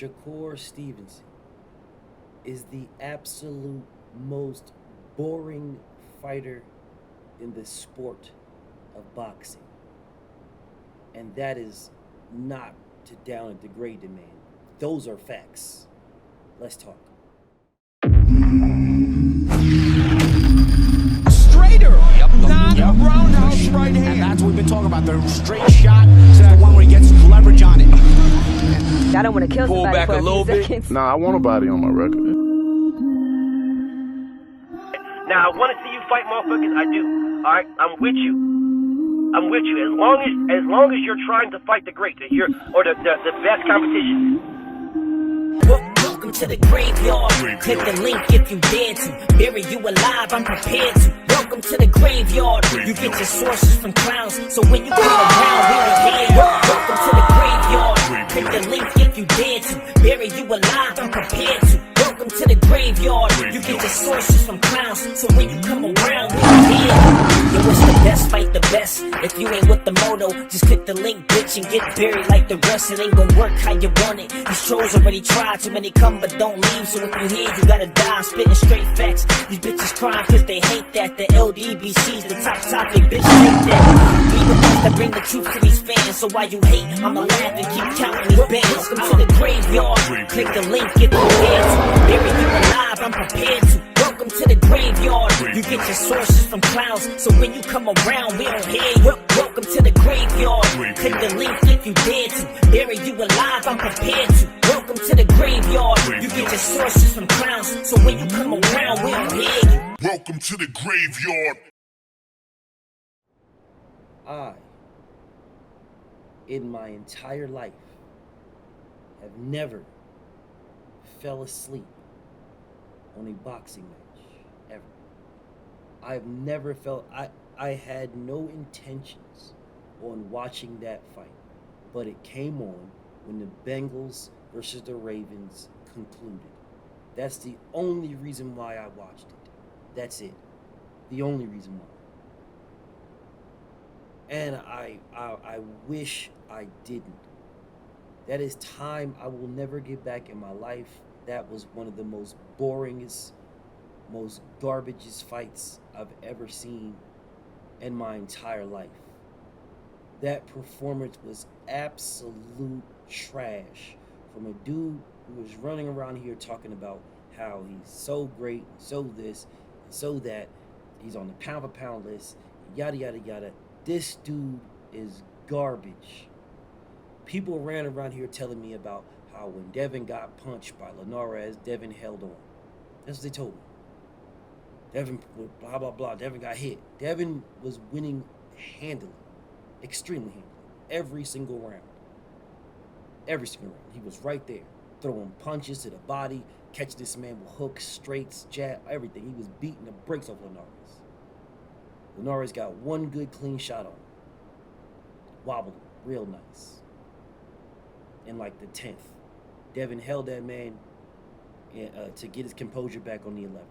Shakur Stevenson is the absolute most boring fighter in the sport of boxing. And that is not to down and degrade the man. Those are facts. Let's talk. Straighter, not a roundhouse right hand. And that's what we've been talking about. The straight shot is the one where he gets leverage on it. I don't want to kill Pull somebody back for a little bit. seconds. Nah, I want a body on my record. Now, I want to see you fight motherfuckers. I do. All right, I'm with you. I'm with you. As long as you're trying to fight the great, the best competition. Welcome to the graveyard. Click the link if you dare to. Bury you alive, I'm prepared to. Welcome to the graveyard. You get your sources from clowns, so when you come around, we don't hear you. Welcome to the graveyard. Click the link if you dare to. Bury you alive, I'm prepared to. Welcome to the graveyard. You get your sources from clowns, so when you come around, we don't hear you. Yo, it's the best, fight the best. If you ain't with the moto, just click the link, bitch, and get buried like the rest. It ain't gonna work how you want it. These trolls already tried, too many come but don't leave. So if you here, you gotta die. I'm spitting straight facts. These bitches crying cause they hate that. The LDBC's the top topic, bitch, hate that. We the ones that bring the truth to these fans. So while you hate, I'ma laugh and keep counting these bands. Welcome to the graveyard. Click the link, get the dance. Bury you alive, I'm prepared to. Welcome to the graveyard. You get your sources from clowns, so when you come around, we don't hear you. Welcome to the graveyard. Click the link if you dare to. Bury you alive, I'm prepared to. Welcome to the graveyard. You get your sources from clowns, so when you come around, we don't hear you. Welcome to the graveyard. I, in my entire life, have never fell asleep on a boxing match, ever. I've never felt, I had no intentions on watching that fight, but it came on when the Bengals versus the Ravens concluded. That's the only reason why I watched it. That's it. The only reason why. And I wish I didn't. That is time I will never get back in my life. That was one of the most boringest, most garbageous fights I've ever seen in my entire life. That performance was absolute trash from a dude who was running around here talking about how he's so great, so this, and so that. He's on the pound for pound list, yada, yada, yada. This dude is garbage. People ran around here telling me about how when Devin got punched by Linares, Devin held on. That's what they told me. Devin, blah, blah, blah. Devin got hit. Devin was winning handily, extremely handily, every single round. Every single round. He was right there, throwing punches to the body, catching this man with hooks, straights, jab, everything. He was beating the brakes off Linares. Linares got one good clean shot on him. Wobbled him real nice. In like the 10th. Devin held that man to get his composure back on the 11th.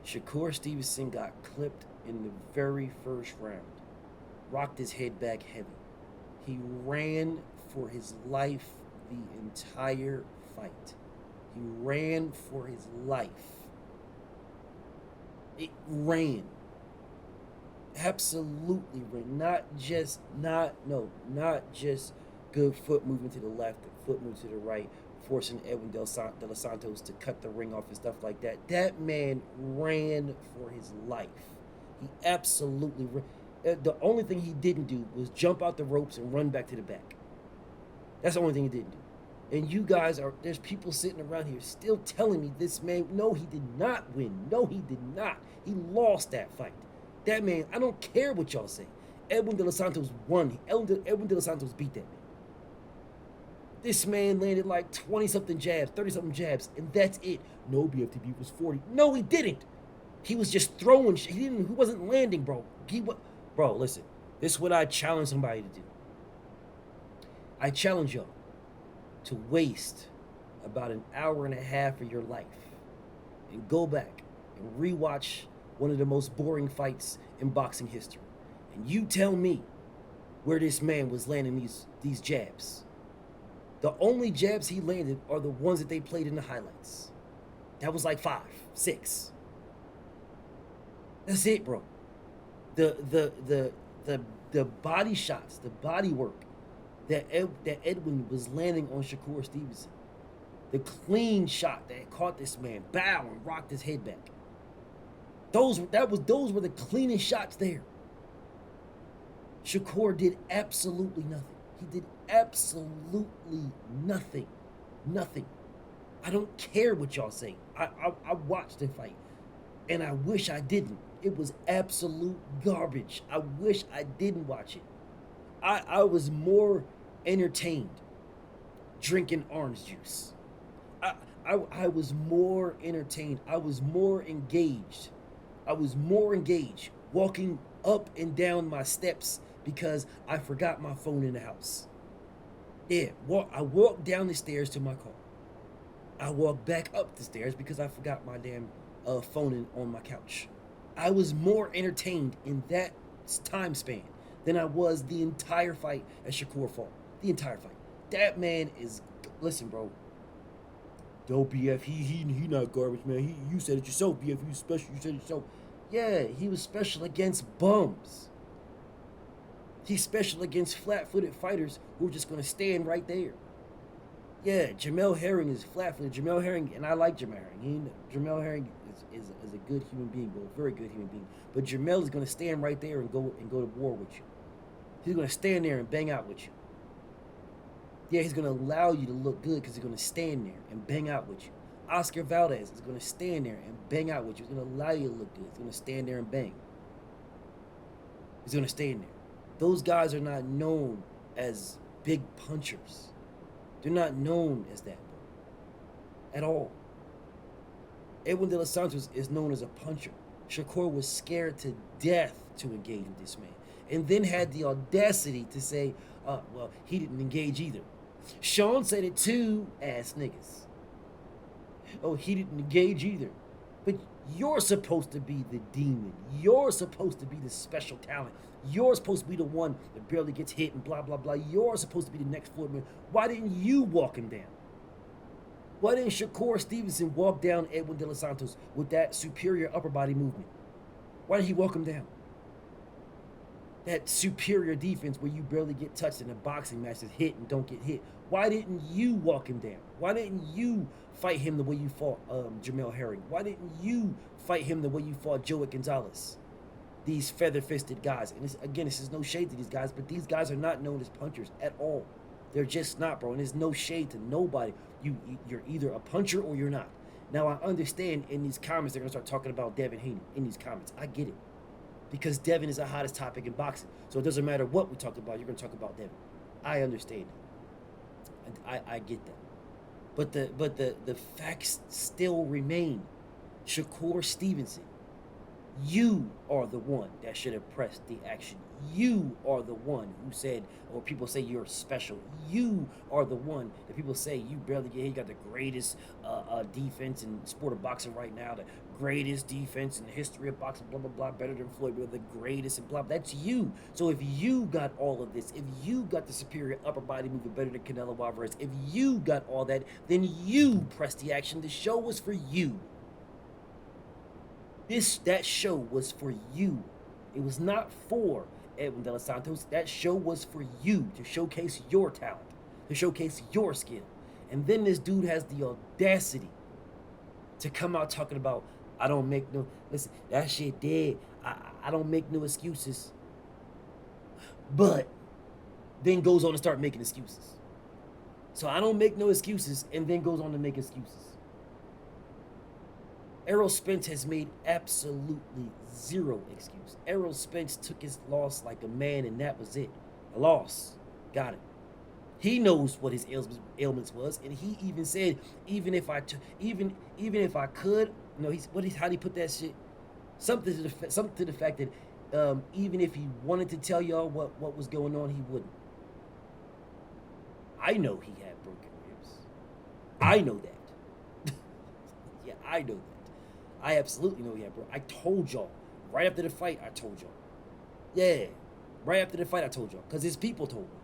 Shakur Stevenson got clipped in the very first round. Rocked his head back heavy. He ran for his life the entire fight. He ran for his life. It ran. Absolutely ran. Not just good foot movement to the left, the foot movement to the right, forcing Edwin De Los Santos to cut the ring off and stuff like that. That man ran for his life. He absolutely ran. The only thing he didn't do was jump out the ropes and run back to the back. That's the only thing he didn't do. And you guys there's people sitting around here still telling me this man, no, he did not win. No, he did not. He lost that fight. That man, I don't care what y'all say. Edwin De Los Santos won. Edwin De Los Santos beat that man. This man landed like 20-something jabs, 30-something jabs, and that's it. No, BFTB was 40. No, he didn't. He was just throwing shit. He wasn't landing, bro. Bro, listen. This is what I challenge somebody to do. I challenge y'all to waste about an hour and a half of your life and go back and rewatch one of the most boring fights in boxing history. And you tell me where this man was landing these jabs. The only jabs he landed are the ones that they played in the highlights. That was like 5, 6. That's it, bro. The body shots, the body work that Edwin was landing on Shakur Stevenson. The clean shot that caught this man, bow, and rocked his head back. Those were the cleanest shots there. Shakur did absolutely nothing. He did absolutely nothing. Nothing. I don't care what y'all say. I watched the fight, and I wish I didn't. It was absolute garbage. I wish I didn't watch it. I was more entertained drinking orange juice. I was more entertained. I was more engaged. Walking up and down my steps because I forgot my phone in the house. Yeah, I walked down the stairs to my car. I walked back up the stairs because I forgot my damn phone on my couch. I was more entertained in that time span than I was the entire fight at Shakur fought. The entire fight. That man is, listen, bro. Don't BF. He not garbage, man. You said it yourself, BF. You special. You said it yourself. Yeah, he was special against bums. He's special against flat-footed fighters who are just gonna stand right there. Yeah, Jamel Herring is flat-footed. Jamel Herring, and I like Jamel Herring. Jamel Herring is a good human being, bro, a very good human being. But Jamel is gonna stand right there and go to war with you. He's gonna stand there and bang out with you. Yeah, he's gonna allow you to look good because he's gonna stand there and bang out with you. Oscar Valdez is gonna stand there and bang out with you. He's gonna allow you to look good. He's gonna stand there and bang. He's gonna stand there. Those guys are not known as big punchers. They're not known as that, bro. At all. Edwin De Los Santos is known as a puncher. Shakur was scared to death to engage with this man. And then had the audacity to say, well, he didn't engage either. Sean said it too, ass niggas. Oh, he didn't engage either. But you're supposed to be the demon. You're supposed to be the special talent. You're supposed to be the one that barely gets hit and blah, blah, blah. You're supposed to be the next Floyd man. Why didn't you walk him down? Why didn't Shakur Stevenson walk down Edwin De Los Santos with that superior upper body movement? Why did he walk him down? That superior defense where you barely get touched in a boxing match that's hit and don't get hit. Why didn't you walk him down? Why didn't you fight him the way you fought Jamel Herring? Why didn't you fight him the way you fought Joey Gonzalez? These feather-fisted guys. And this is no shade to these guys, but these guys are not known as punchers at all. They're just not, bro. And there's no shade to nobody. You're either a puncher or you're not. Now, I understand in these comments they're going to start talking about Devin Haney in these comments. I get it. Because Devin is the hottest topic in boxing. So it doesn't matter what we talk about, you're going to talk about Devin. I understand that. I get that. But the facts still remain. Shakur Stevenson, you are the one that should have pressed the action. You are the one who said, or people say you're special. You are the one that people say you barely get hit. You got the greatest defense in the sport of boxing right now, the greatest defense in the history of boxing, blah, blah, blah, better than Floyd, you're the greatest, and blah, that's you. So if you got all of this, if you got the superior upper body movement better than Canelo Alvarez, if you got all that, then you pressed the action. The show was for you. That show was for you. It was not for Edwin De Los Santos. That show was for you, to showcase your talent, to showcase your skill. And then this dude has the audacity to come out talking about, I don't make no, listen, that shit dead. I don't make no excuses. But then goes on to start making excuses. So I don't make no excuses, and then goes on to make excuses. Errol Spence has made absolutely zero excuse. Errol Spence took his loss like a man, and that was it. A loss. Got it. He knows what his ailments was, and he even said, even if I could, how did he put that shit? Something to the fact that even if he wanted to tell y'all what was going on, he wouldn't. I know he had broken ribs. I know that. Yeah, I know that. I absolutely know he had broken. I told y'all right after the fight. I told y'all. Yeah, right after the fight, I told y'all because his people told me.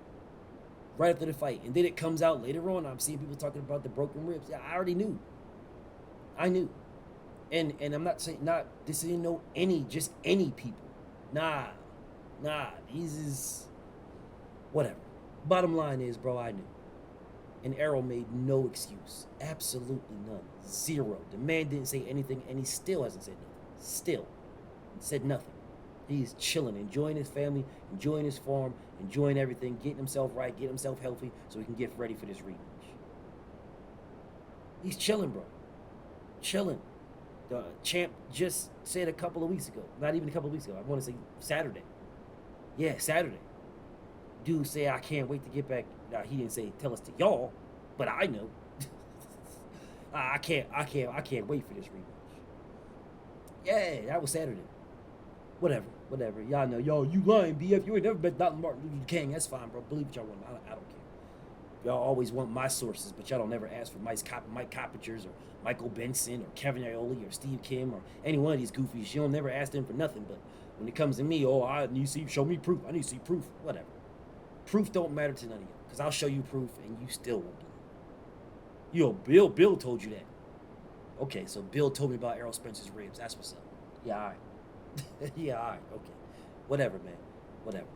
right after the fight. And then it comes out later on. I'm seeing people talking about the broken ribs. Yeah, I already knew. I knew. And I'm not saying not this isn't no any just any people. Nah. These is whatever. Bottom line is, bro, I knew. And Errol made no excuse. Absolutely none. Zero. The man didn't say anything, and he still hasn't said nothing. Still. Said nothing. He's chilling, enjoying his family, enjoying his farm, enjoying everything, getting himself right, getting himself healthy so he can get ready for this rematch. He's chilling, bro. Chilling. The champ just said a couple of weeks ago, not even a couple of weeks ago, I want to say Saturday. Yeah, Saturday. Dude say, I can't wait to get back. Now, he didn't say tell us to y'all, but I know. I can't wait for this rematch. Yeah, that was Saturday. Whatever. Y'all know, you lying, BF. You ain't never bet Dr. Martin Luther King. That's fine, bro. Believe what y'all want. I don't care. Y'all always want my sources, but y'all don't never ask for Mike Coppitchers or Michael Benson or Kevin Aioli or Steve Kim or any one of these goofies. You don't never ask them for nothing, but when it comes to me, I need to see, show me proof. I need to see proof. Whatever. Proof don't matter to none of you, because I'll show you proof and you still won't believe it. Bill told you that. Okay, so Bill told me about Errol Spencer's ribs. That's what's up. Yeah, all right. Yeah, all right. Okay. Whatever, man. Whatever.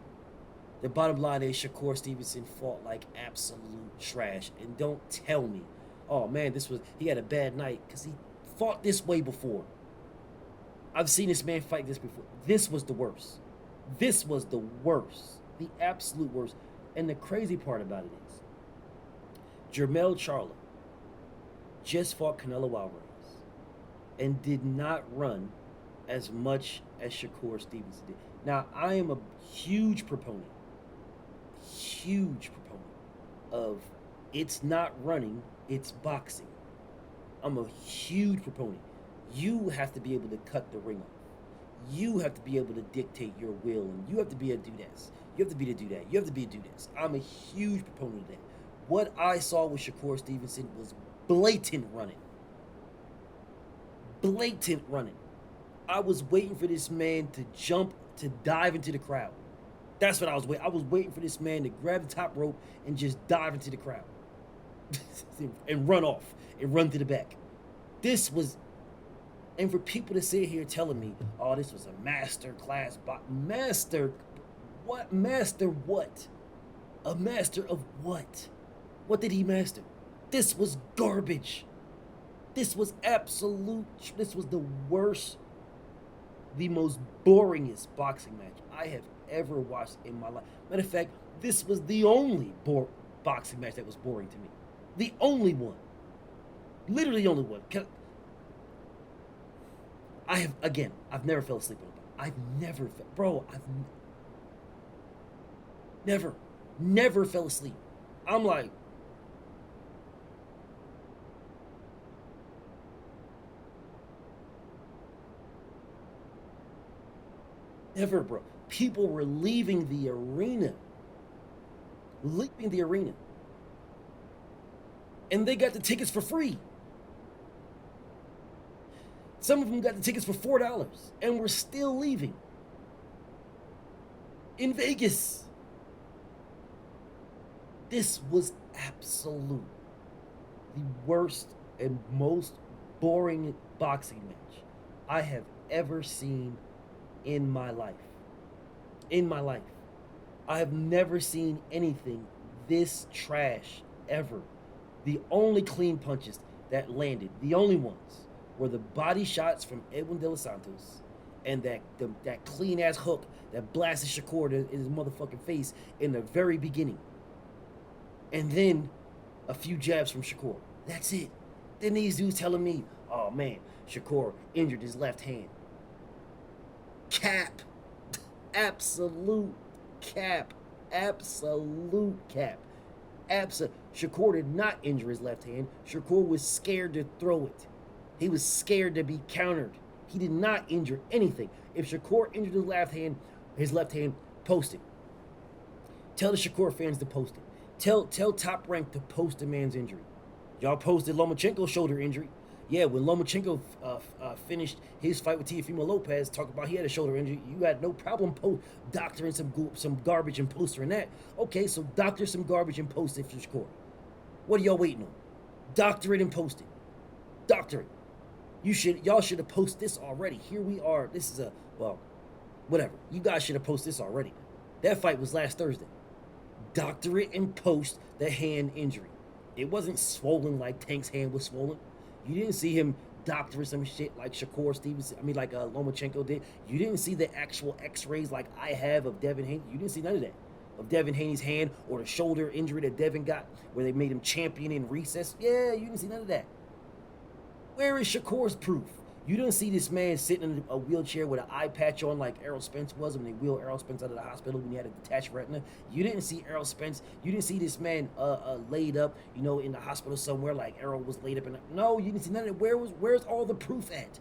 The bottom line is Shakur Stevenson fought like absolute trash. And don't tell me, oh, man, he had a bad night, because he fought this way before. I've seen this man fight this before. This was the worst. This was the worst. The absolute worst. And the crazy part about it is, Jermell Charlo just fought Canelo Alvarez and did not run as much as Shakur Stevenson did. Now, I am a huge proponent of it's not running, it's boxing. I'm a huge proponent. You have to be able to cut the ring off. You have to be able to dictate your will, and you have to be able to do this. You have to be able to do that. You have to be able to do this. I'm a huge proponent of that. What I saw with Shakur Stevenson was blatant running. Blatant running. I was waiting for this man to dive into the crowd. That's what I was waiting. I was waiting for this man to grab the top rope and just dive into the crowd. And run off. And run to the back. And for people to sit here telling me, oh, this was a master class. Master what? Master what? A master of what? What did he master? This was garbage. This was the worst, the most boringest boxing match I have ever watched in my life. Matter of fact, this was the only boxing match that was boring to me. The only one. Literally the only one. I've never fell asleep on it. I've never fell asleep. I'm like, never, bro. People were leaving the arena. And they got the tickets for free. Some of them got the tickets for $4 and were still leaving. In Vegas. This was absolute the worst and most boring boxing match I have ever seen in my life. In my life. I have never seen anything this trash ever. The only clean punches that landed, the only ones, were the body shots from Edwin De Los Santos and that clean ass hook that blasted Shakur in his motherfucking face in the very beginning. And then a few jabs from Shakur. That's it. Then these dudes telling me, oh man, Shakur injured his left hand. Cap. Absolute cap. Absolute cap. Shakur did not injure his left hand. Shakur was scared to throw it. He was scared to be countered. He did not injure anything. If Shakur injured his left hand, post it. Tell the Shakur fans to post it. Tell Top Rank to post the man's injury. Y'all posted Lomachenko's shoulder injury. Yeah, when Lomachenko finished his fight with Teofimo Lopez, talk about he had a shoulder injury. You had no problem doctoring some garbage and postering that. Okay, so doctor some garbage and post it for Shakur. What are y'all waiting on? Doctor it and post it. Doctor it. Y'all should have posted this already. Here we are. This is whatever. You guys should have posted this already. That fight was last Thursday. Doctor it and post the hand injury. It wasn't swollen like Tank's hand was swollen. You didn't see him doctoring some shit like Shakur Stevenson. Like Lomachenko did. You didn't see the actual X-rays like I have of Devin Haney. You didn't see none of that. Of Devin Haney's hand or the shoulder injury that Devin got where they made him champion in recess. Yeah, you didn't see none of that. Where is Shakur's proof? You didn't see this man sitting in a wheelchair with an eye patch on like Errol Spence was when they wheeled Errol Spence out of the hospital when he had a detached retina. You didn't see Errol Spence. You didn't see this man laid up, in the hospital somewhere like Errol was laid up in. No, you didn't see none of it. Where's all the proof at?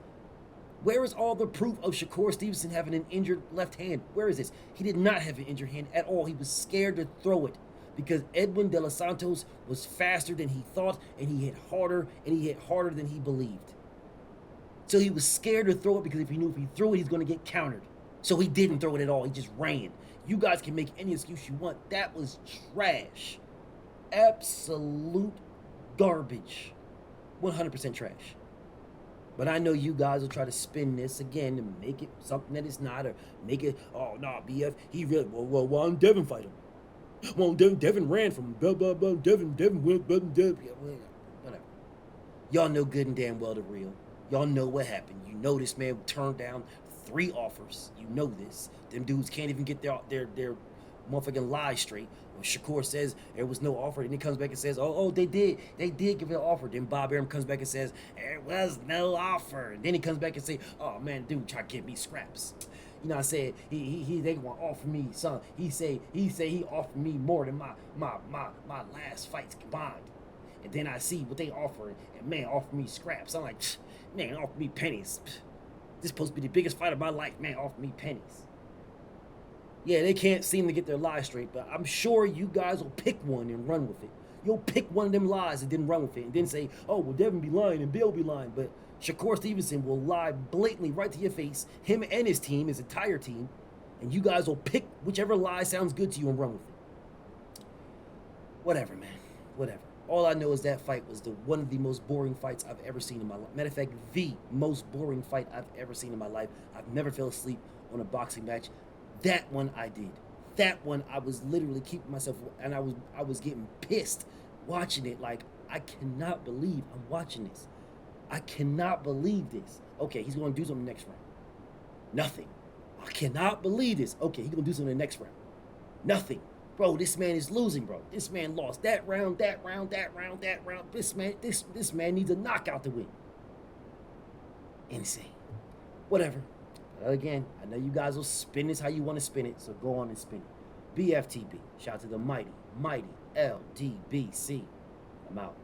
Where is all the proof of Shakur Stevenson having an injured left hand? Where is this? He did not have an injured hand at all. He was scared to throw it because Edwin De Los Santos was faster than he thought, and he hit harder than he believed. So he was scared to throw it because if he knew if he threw it, he's going to get countered. So he didn't throw it at all. He just ran. You guys can make any excuse you want. That was trash. Absolute garbage. 100% trash. But I know you guys will try to spin this again and make it something that it's not, or make it, oh, nah, BF, he really, well, why didn't Devin fight him? Well, Devin ran from blah, blah, blah, Devin went, blah, blah, blah, whatever. Y'all know good and damn well the real. Y'all know what happened. You know this man turned down 3 offers. You know this. Them dudes can't even get their motherfucking lie straight. When Shakur says there was no offer, and he comes back and says, oh, they did give it an offer. Then Bob Arum comes back and says, there was no offer. And then he comes back and say, oh man, dude, try to get me scraps. You know, I said they want to offer me some. He say he offered me more than my last fights combined. And then I see what they offer, and man, offer me scraps. I'm like, man, offer me pennies. This is supposed to be the biggest fight of my life. Man, offer me pennies. Yeah, they can't seem to get their lies straight, but I'm sure you guys will pick one and run with it. You'll pick one of them lies and then run with it, and then say, oh, well, Devin be lying and Bill be lying. But Shakur Stevenson will lie blatantly right to your face, him and his team, his entire team, and you guys will pick whichever lie sounds good to you and run with it. Whatever, man. Whatever. All I know is that fight was one of the most boring fights I've ever seen in my life. Matter of fact, the most boring fight I've ever seen in my life. I've never fell asleep on a boxing match. That one I did. That one I was literally keeping myself, and I was getting pissed watching it. Like, I cannot believe I'm watching this. I cannot believe this. Okay, he's going to do something next round. Nothing. I cannot believe this. Okay, he's going to do something in the next round. Nothing. Bro, this man is losing, bro. This man lost that round. This man needs a knockout to win. Insane. Whatever. But again, I know you guys will spin this how you want to spin it, so go on and spin it. BFTB. Shout out to the mighty LDBC. I'm out.